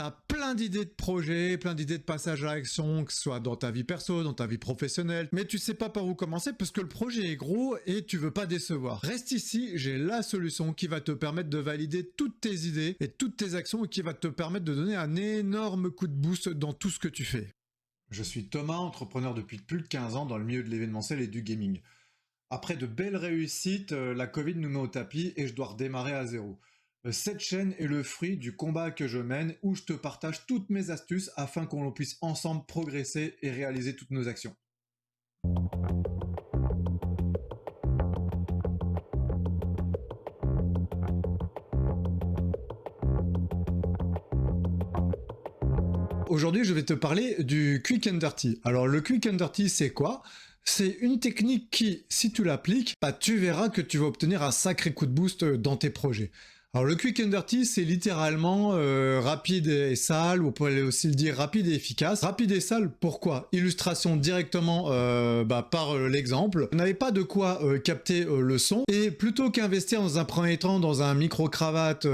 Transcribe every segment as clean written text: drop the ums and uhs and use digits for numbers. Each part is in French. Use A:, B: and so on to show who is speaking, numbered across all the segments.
A: T'as plein d'idées de projets, plein d'idées de passage à l'action, que ce soit dans ta vie perso, dans ta vie professionnelle, mais tu sais pas par où commencer parce que le projet est gros et tu veux pas décevoir. Reste ici, j'ai la solution qui va te permettre de valider toutes tes idées et toutes tes actions et qui va te permettre de donner un énorme coup de boost dans tout ce que tu fais. Je suis Thomas, entrepreneur depuis plus de 15 ans dans le milieu de l'événementiel et du gaming. Après de belles réussites, la Covid nous met au tapis et je dois redémarrer à zéro. Cette chaîne est le fruit du combat que je mène où je te partage toutes mes astuces afin qu'on puisse ensemble progresser et réaliser toutes nos actions. Aujourd'hui, je vais te parler du Quick and Dirty. Alors, le Quick and Dirty, c'est quoi ? C'est une technique qui, si tu l'appliques, tu verras que tu vas obtenir un sacré coup de boost dans tes projets. Alors le Quick and Dirty, c'est littéralement rapide et sale, ou on pourrait aussi le dire rapide et efficace. Rapide et sale, pourquoi ? Illustration directement par l'exemple. Vous n'avez pas de quoi capter le son, et plutôt qu'investir dans un premier temps dans un micro-cravate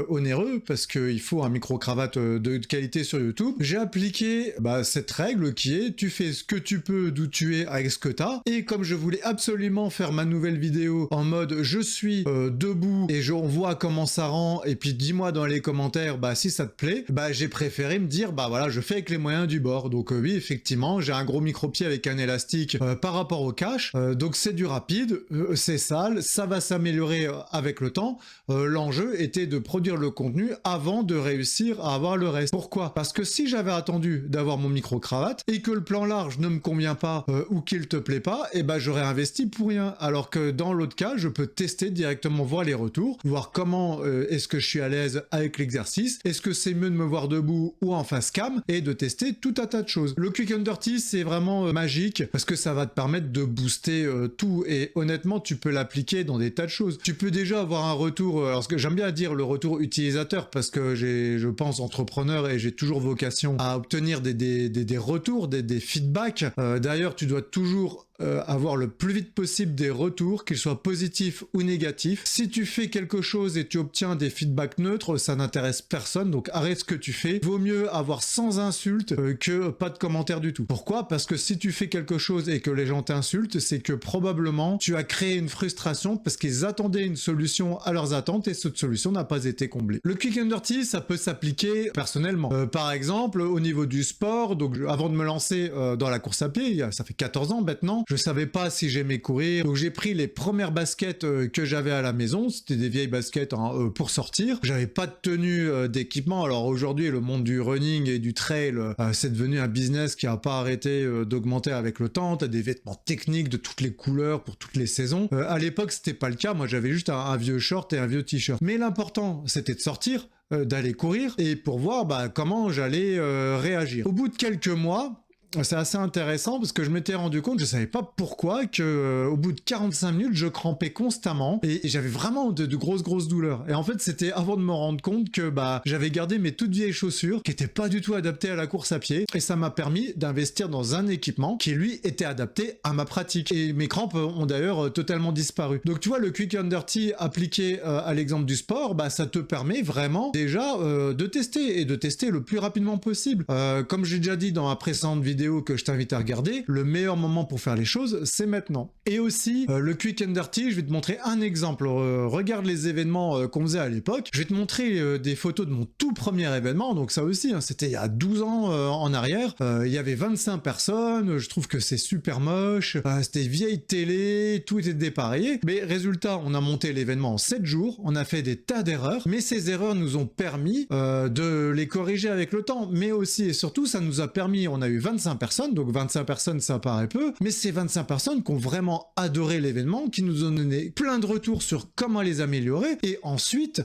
A: onéreux, parce qu'il faut un micro-cravate de qualité sur YouTube, j'ai appliqué cette règle qui est tu fais ce que tu peux d'où tu es avec ce que tu as, et comme je voulais absolument faire ma nouvelle vidéo en mode je suis debout et on voit comment ça rend, et puis dis-moi dans les commentaires si ça te plaît, j'ai préféré me dire voilà, je fais avec les moyens du bord. Donc oui, effectivement, j'ai un gros micro-pied avec un élastique par rapport au cache, donc c'est du rapide, c'est sale, ça va s'améliorer avec le temps. L'enjeu était de produire le contenu avant de réussir à avoir le reste. Pourquoi ? Parce que si j'avais attendu d'avoir mon micro-cravate et que le plan large ne me convient pas ou qu'il te plaît pas, j'aurais investi pour rien. Alors que dans l'autre cas, je peux tester directement, voir les retours, voir comment est-ce que je suis à l'aise avec l'exercice, est-ce que c'est mieux de me voir debout ou en face cam, et de tester tout un tas de choses. Le Quick and Dirty, c'est vraiment magique parce que ça va te permettre de booster tout, et honnêtement, tu peux l'appliquer dans des tas de choses. Tu peux déjà avoir un retour, alors ce que j'aime bien dire le retour utilisateur, parce que je pense entrepreneur et j'ai toujours vocation à obtenir des retours, des feedbacks. D'ailleurs, tu dois toujours avoir le plus vite possible des retours, qu'ils soient positifs ou négatifs. Si tu fais quelque chose et tu obtiens des feedbacks neutres, ça n'intéresse personne, donc arrête ce que tu fais. Vaut mieux avoir sans insulte que pas de commentaires du tout. Pourquoi ? Parce que si tu fais quelque chose et que les gens t'insultent, c'est que probablement tu as créé une frustration parce qu'ils attendaient une solution à leurs attentes et cette solution n'a pas été comblée. Le Quick and Dirty, ça peut s'appliquer personnellement. Par exemple, au niveau du sport, donc avant de me lancer dans la course à pied, ça fait 14 ans maintenant, je savais pas si j'aimais courir, donc j'ai pris les premières baskets que j'avais à la maison, c'était des vieilles baskets pour sortir. J'avais pas de tenue d'équipement. Alors aujourd'hui, le monde du running et du trail, c'est devenu un business qui a pas arrêté d'augmenter avec le temps. T'as des vêtements techniques de toutes les couleurs pour toutes les saisons. À l'époque, c'était pas le cas. Moi, j'avais juste un vieux short et un vieux t-shirt. Mais l'important, c'était de sortir, d'aller courir et pour voir comment j'allais réagir. Au bout de quelques mois, c'est assez intéressant parce que je m'étais rendu compte, je savais pas pourquoi, que au bout de 45 minutes, je crampais constamment et j'avais vraiment de grosses douleurs. Et en fait, c'était avant de me rendre compte que j'avais gardé mes toutes vieilles chaussures qui étaient pas du tout adaptées à la course à pied, et ça m'a permis d'investir dans un équipement qui lui était adapté à ma pratique. Et mes crampes ont d'ailleurs totalement disparu. Donc tu vois, le Quick and Dirty appliqué à l'exemple du sport, ça te permet vraiment déjà de tester, et de tester le plus rapidement possible. Comme j'ai déjà dit dans ma précédente vidéo que je t'invite à regarder, le meilleur moment pour faire les choses, c'est maintenant. Et aussi, le Quick and Dirty, je vais te montrer un exemple. Regarde les événements qu'on faisait à l'époque. Je vais te montrer des photos de mon tout premier événement, donc ça aussi, c'était il y a 12 ans en arrière. Il y avait 25 personnes, je trouve que c'est super moche, c'était vieille télé, tout était dépareillé. Mais résultat, on a monté l'événement en 7 jours, on a fait des tas d'erreurs, mais ces erreurs nous ont permis de les corriger avec le temps, mais aussi et surtout, ça nous a permis, on a eu 25 personnes, donc 25 personnes ça paraît peu, mais c'est 25 personnes qui ont vraiment adoré l'événement, qui nous ont donné plein de retours sur comment les améliorer, et ensuite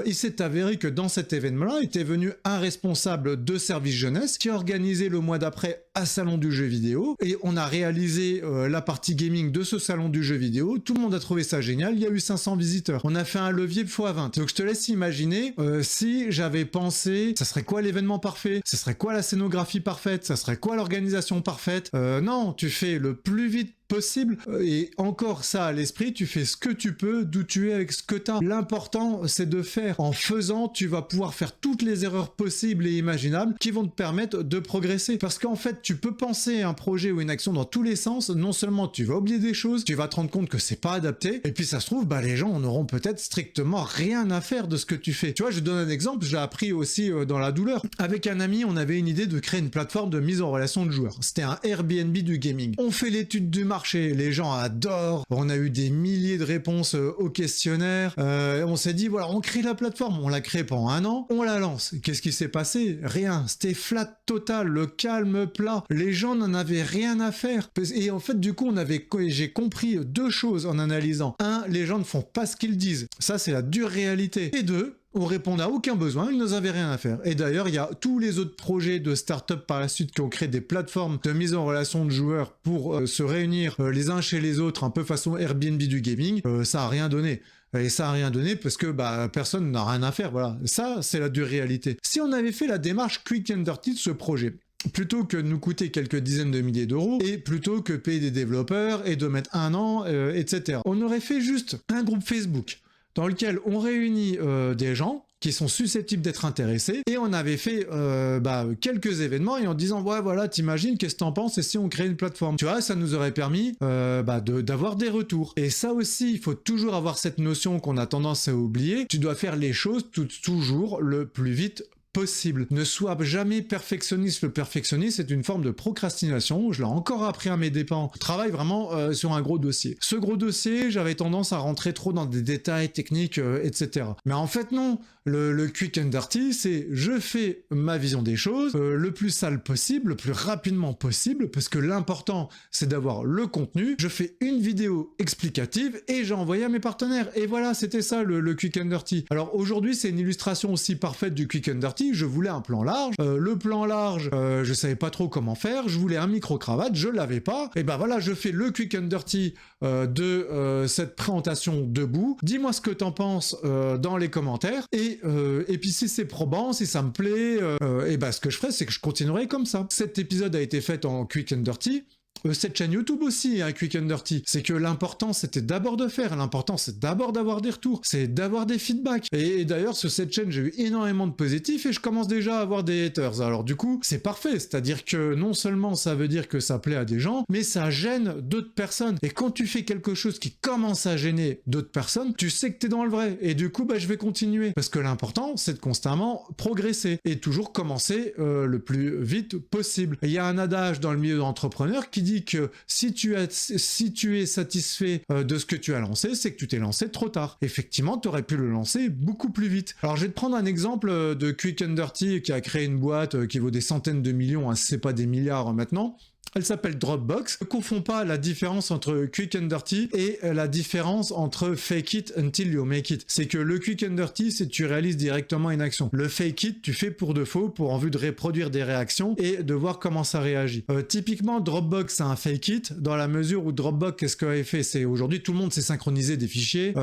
A: il s'est avéré que dans cet événement-là était venu un responsable de service jeunesse qui a organisé le mois d'après un salon du jeu vidéo, et on a réalisé la partie gaming de ce salon du jeu vidéo. Tout le monde a trouvé ça génial, il y a eu 500 visiteurs. On a fait un levier x20. Donc je te laisse imaginer si j'avais pensé, ça serait quoi l'événement parfait? Ça serait quoi la scénographie parfaite? Ça serait quoi l'organisation parfaite? Non, tu fais le plus vite possible, et encore ça à l'esprit, tu fais ce que tu peux, d'où tu es avec ce que tu as. L'important, c'est de faire. En faisant, tu vas pouvoir faire toutes les erreurs possibles et imaginables qui vont te permettre de progresser. Parce qu'en fait, tu peux penser un projet ou une action dans tous les sens, non seulement tu vas oublier des choses, tu vas te rendre compte que c'est pas adapté, et puis ça se trouve, les gens n'auront peut-être strictement rien à faire de ce que tu fais. Tu vois, je donne un exemple, je l'ai appris aussi dans la douleur. Avec un ami, on avait une idée de créer une plateforme de mise en relation de joueurs. C'était un Airbnb du gaming. On fait l'étude du marché, les gens adorent, on a eu des milliers de réponses au questionnaire, on s'est dit, voilà, on crée la plateforme, on l'a créée pendant 1 an, on la lance. Qu'est-ce qui s'est passé? Rien. C'était flat total, le calme plat. Les gens n'en avaient rien à faire. Et en fait, du coup, j'ai compris 2 choses en analysant. 1, les gens ne font pas ce qu'ils disent. Ça, c'est la dure réalité. Et 2, on répond à aucun besoin, ils n'en avaient rien à faire. Et d'ailleurs, il y a tous les autres projets de start-up par la suite qui ont créé des plateformes de mise en relation de joueurs pour se réunir les uns chez les autres, un peu façon Airbnb du gaming. Ça a rien donné. Et ça a rien donné parce que personne n'a rien à faire. Voilà, ça, c'est la dure réalité. Si on avait fait la démarche quick and dirty de ce projet, plutôt que de nous coûter quelques dizaines de milliers d'euros, et plutôt que de payer des développeurs et de mettre 1 an, etc. On aurait fait juste un groupe Facebook dans lequel on réunit des gens qui sont susceptibles d'être intéressés, et on avait fait quelques événements et en disant ouais voilà, t'imagines, qu'est-ce que t'en penses et si on crée une plateforme, tu vois, ça nous aurait permis d'avoir des retours. Et ça aussi, il faut toujours avoir cette notion qu'on a tendance à oublier, tu dois faire les choses toujours le plus vite possible. Ne sois jamais perfectionniste. Le perfectionnisme, c'est une forme de procrastination. Je l'ai encore appris à mes dépens. Je travaille vraiment sur un gros dossier. Ce gros dossier, j'avais tendance à rentrer trop dans des détails techniques, etc. Mais en fait, non. Le quick and dirty, c'est je fais ma vision des choses le plus sale possible, le plus rapidement possible, parce que l'important, c'est d'avoir le contenu. Je fais une vidéo explicative et j'ai envoyé à mes partenaires. Et voilà, c'était ça le quick and dirty. Alors aujourd'hui, c'est une illustration aussi parfaite du quick and dirty. Je voulais un plan large. Le plan large, je savais pas trop comment faire. Je voulais un micro-cravate, je l'avais pas. Et voilà, je fais le quick and dirty de cette présentation debout. Dis-moi ce que t'en penses dans les commentaires. Et puis si c'est probant, si ça me plaît, ce que je ferai, c'est que je continuerai comme ça. Cet épisode a été fait en quick and dirty. Cette chaîne YouTube aussi, Quick and Dirty, c'est que l'important c'était d'abord de faire, l'important c'est d'abord d'avoir des retours, c'est d'avoir des feedbacks. Et d'ailleurs sur cette chaîne j'ai eu énormément de positifs et je commence déjà à avoir des haters. Alors du coup c'est parfait, c'est-à-dire que non seulement ça veut dire que ça plaît à des gens, mais ça gêne d'autres personnes. Et quand tu fais quelque chose qui commence à gêner d'autres personnes, tu sais que t'es dans le vrai. Et du coup je vais continuer. Parce que l'important c'est de constamment progresser et toujours commencer le plus vite possible. Il y a un adage dans le milieu d'entrepreneurs qui dit que si tu es satisfait de ce que tu as lancé, c'est que tu t'es lancé trop tard. Effectivement, tu aurais pu le lancer beaucoup plus vite. Alors, je vais te prendre un exemple de Quick and Dirty qui a créé une boîte qui vaut des centaines de millions, hein, c'est pas des milliards maintenant. Elle s'appelle Dropbox. Ne confonds pas la différence entre Quick and Dirty et la différence entre Fake it until you make it. C'est que le Quick and Dirty, c'est que tu réalises directement une action. Le Fake it, tu fais pour de faux, pour en vue de reproduire des réactions et de voir comment ça réagit. Typiquement, Dropbox, c'est un Fake it, dans la mesure où Dropbox, qu'est-ce qu'elle fait? C'est aujourd'hui, tout le monde sait synchroniser des fichiers.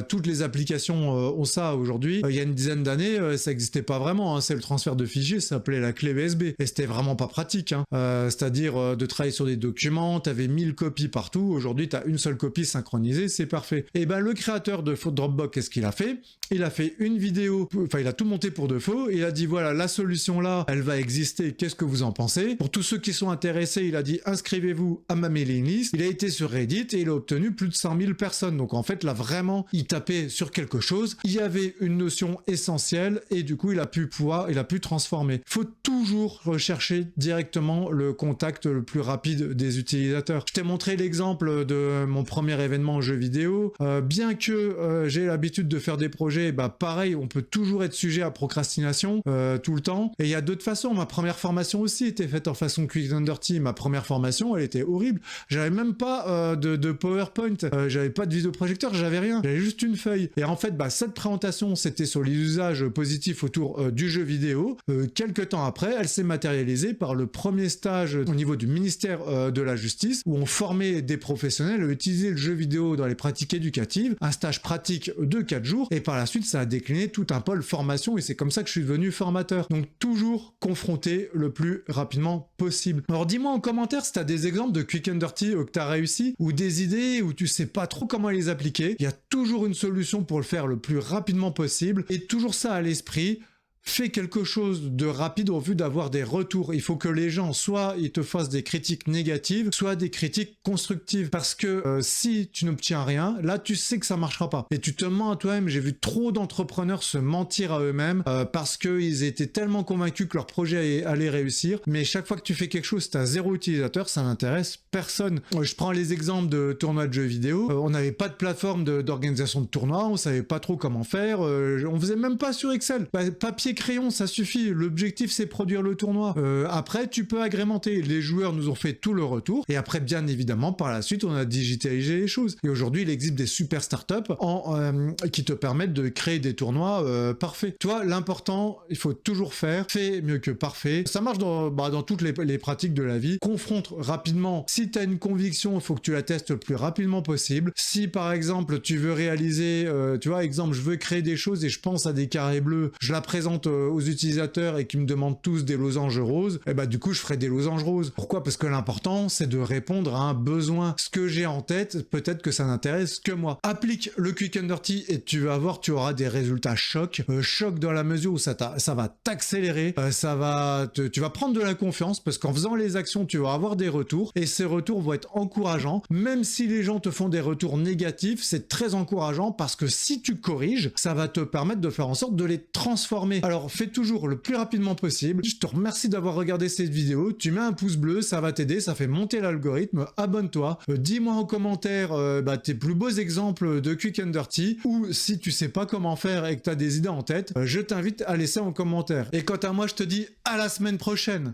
A: Toutes les applications ont ça aujourd'hui. Il y a une dizaine d'années, ça n'existait pas vraiment. Hein. C'est le transfert de fichiers, ça s'appelait la clé USB. Et c'était vraiment pas pratique. Hein. C'est-à-dire de travailler sur des documents, t'avais 1000 copies partout, aujourd'hui t'as une seule copie synchronisée, c'est parfait. Et le créateur de Dropbox, qu'est-ce qu'il a fait? Il a fait une vidéo, enfin il a tout monté pour de faux, il a dit voilà, la solution là, elle va exister, qu'est-ce que vous en pensez? Pour tous ceux qui sont intéressés, il a dit inscrivez-vous à ma mailing list, il a été sur Reddit et il a obtenu plus de 100 000 personnes, donc en fait là vraiment, il tapait sur quelque chose, il y avait une notion essentielle et du coup il a pu transformer. Faut toujours rechercher directement le contact le plus rapide des utilisateurs. Je t'ai montré l'exemple de mon premier événement en jeu vidéo. Bien que j'ai l'habitude de faire des projets, pareil, on peut toujours être sujet à procrastination tout le temps. Et il y a d'autres façons. Ma première formation aussi était faite en façon quick and dirty. Ma première formation, elle était horrible. J'avais même pas de PowerPoint. J'avais pas de vidéoprojecteur, j'avais rien. J'avais juste une feuille. Et en fait, cette présentation, c'était sur les usages positifs autour du jeu vidéo. Quelques temps après, elle s'est matérialisée par le premier stage au niveau du ministère ministère de la Justice où on formait des professionnels à utiliser le jeu vidéo dans les pratiques éducatives, un stage pratique de 4 jours, et par la suite ça a décliné tout un pôle formation, et c'est comme ça que je suis devenu formateur. Donc toujours confronter le plus rapidement possible. Alors dis-moi en commentaire si tu as des exemples de quick and dirty que tu as réussi, ou des idées où tu sais pas trop comment les appliquer. Il y a toujours une solution pour le faire le plus rapidement possible, et toujours ça à l'esprit. Fais quelque chose de rapide au vu d'avoir des retours. Il faut que les gens, soit ils te fassent des critiques négatives, soit des critiques constructives. Parce que si tu n'obtiens rien, là tu sais que ça marchera pas. Et tu te mens à toi-même. J'ai vu trop d'entrepreneurs se mentir à eux-mêmes parce qu'ils étaient tellement convaincus que leur projet allait réussir. Mais chaque fois que tu fais quelque chose, tu as 0 utilisateur, ça n'intéresse personne. Je prends les exemples de tournois de jeux vidéo. On n'avait pas de plateforme d'organisation de tournois, on savait pas trop comment faire. On faisait même pas sur Excel. Papier crayon, ça suffit. L'objectif, c'est produire le tournoi. Après, tu peux agrémenter. Les joueurs nous ont fait tout le retour. Et après, bien évidemment, par la suite, on a digitalisé les choses. Et aujourd'hui, il existe des super startups qui te permettent de créer des tournois parfaits. Toi, l'important, il faut toujours faire. Fait mieux que parfait. Ça marche dans toutes les pratiques de la vie. Confronte rapidement. Si tu as une conviction, il faut que tu la testes le plus rapidement possible. Si, par exemple, tu veux réaliser, tu vois, exemple, je veux créer des choses et je pense à des carrés bleus, je la présente aux utilisateurs et qui me demandent tous des losanges roses, et bah du coup je ferai des losanges roses. Pourquoi? Parce que l'important c'est de répondre à un besoin. Ce que j'ai en tête, peut-être que ça n'intéresse que moi. Applique le quick and dirty et tu vas voir, tu auras des résultats choc dans la mesure où ça va t'accélérer, tu vas prendre de la confiance parce qu'en faisant les actions tu vas avoir des retours et ces retours vont être encourageants. Même si les gens te font des retours négatifs, c'est très encourageant parce que si tu corriges, ça va te permettre de faire en sorte de les transformer. Alors fais toujours le plus rapidement possible. Je te remercie d'avoir regardé cette vidéo. Tu mets un pouce bleu, ça va t'aider, ça fait monter l'algorithme. Abonne-toi. Dis-moi en commentaire tes plus beaux exemples de quick and dirty, ou si tu sais pas comment faire et que tu as des idées en tête, je t'invite à laisser en commentaire. Et quant à moi, je te dis à la semaine prochaine.